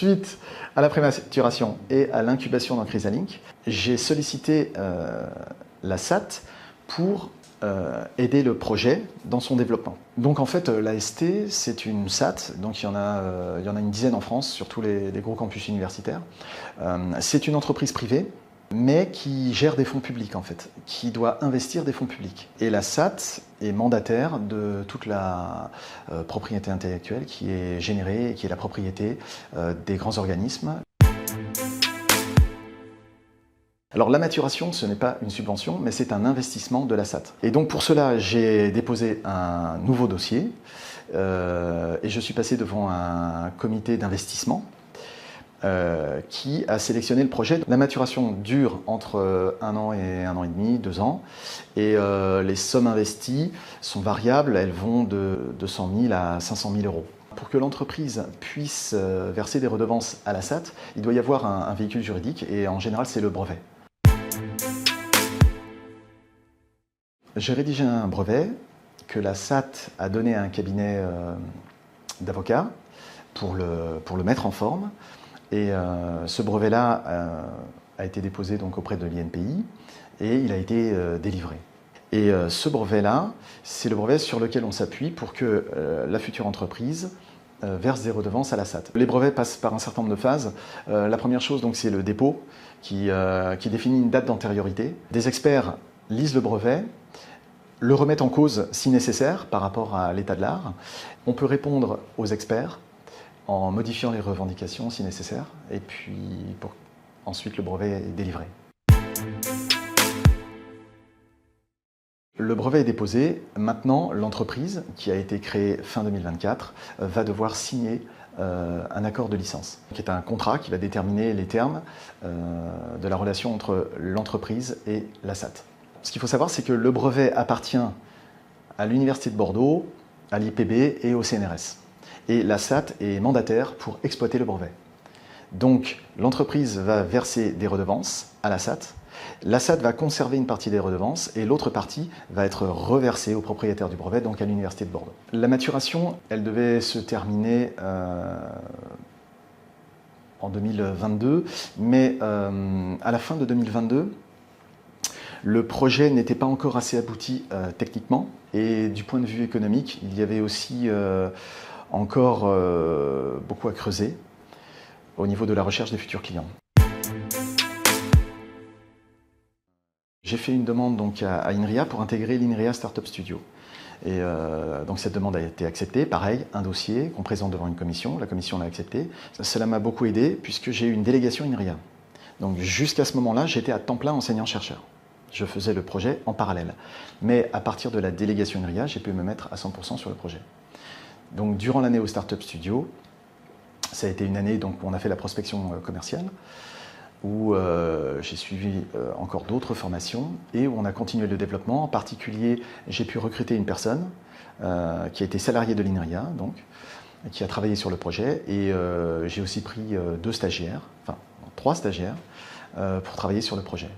Suite à la prématuration et à l'incubation dans Chrysalink, j'ai sollicité la SAT pour aider le projet dans son développement. Donc en fait, l'AST, c'est une SAT, donc il y en a une dizaine en France, sur tous les gros campus universitaires. C'est une entreprise privée, mais qui gère des fonds publics en fait, qui doit investir des fonds publics. Et la SAT est mandataire de toute la propriété intellectuelle qui est générée et qui est la propriété des grands organismes. Alors la maturation, ce n'est pas une subvention, mais c'est un investissement de la SAT. Et donc pour cela, j'ai déposé un nouveau dossier et je suis passé devant un comité d'investissement qui a sélectionné le projet. La maturation dure entre 1 an et 1 an et demi, 2 ans, et les sommes investies sont variables, elles vont de 200 000 à 500 000 euros. Pour que l'entreprise puisse verser des redevances à la SAT, il doit y avoir un véhicule juridique, et en général c'est le brevet. J'ai rédigé un brevet que la SAT a donné à un cabinet d'avocats pour le mettre en forme. Et ce brevet-là a été déposé donc auprès de l'INPI et il a été délivré. Et ce brevet-là, c'est le brevet sur lequel on s'appuie pour que la future entreprise verse des redevances à la SAT. Les brevets passent par un certain nombre de phases. La première chose, donc, c'est le dépôt qui définit une date d'antériorité. Des experts lisent le brevet, le remettent en cause si nécessaire par rapport à l'état de l'art. On peut répondre aux experts en modifiant les revendications si nécessaire, et puis ensuite le brevet est délivré. Le brevet est déposé. Maintenant, l'entreprise, qui a été créée fin 2024, va devoir signer un accord de licence, qui est un contrat qui va déterminer les termes de la relation entre l'entreprise et la SAT. Ce qu'il faut savoir, c'est que le brevet appartient à l'Université de Bordeaux, à l'IPB et au CNRS. Et la SAT est mandataire pour exploiter le brevet. Donc l'entreprise va verser des redevances à la SAT. La SAT va conserver une partie des redevances et l'autre partie va être reversée au propriétaire du brevet, donc à l'Université de Bordeaux. La maturation, elle devait se terminer en 2022, mais à la fin de 2022, le projet n'était pas encore assez abouti techniquement, et du point de vue économique, il y avait aussi encore beaucoup à creuser au niveau de la recherche des futurs clients. J'ai fait une demande donc à INRIA pour intégrer l'INRIA Startup Studio. Et donc cette demande a été acceptée. Pareil, un dossier qu'on présente devant une commission. La commission l'a accepté. Cela m'a beaucoup aidé puisque j'ai eu une délégation INRIA. Donc jusqu'à ce moment-là, j'étais à temps plein enseignant-chercheur. Je faisais le projet en parallèle. Mais à partir de la délégation INRIA, j'ai pu me mettre à 100% sur le projet. Donc durant l'année au Startup Studio, ça a été une année donc, où on a fait la prospection commerciale, où j'ai suivi encore d'autres formations et où on a continué le développement. En particulier, j'ai pu recruter une personne qui a été salariée de l'INRIA, donc, qui a travaillé sur le projet, et j'ai aussi pris 2 stagiaires, enfin 3 stagiaires, pour travailler sur le projet.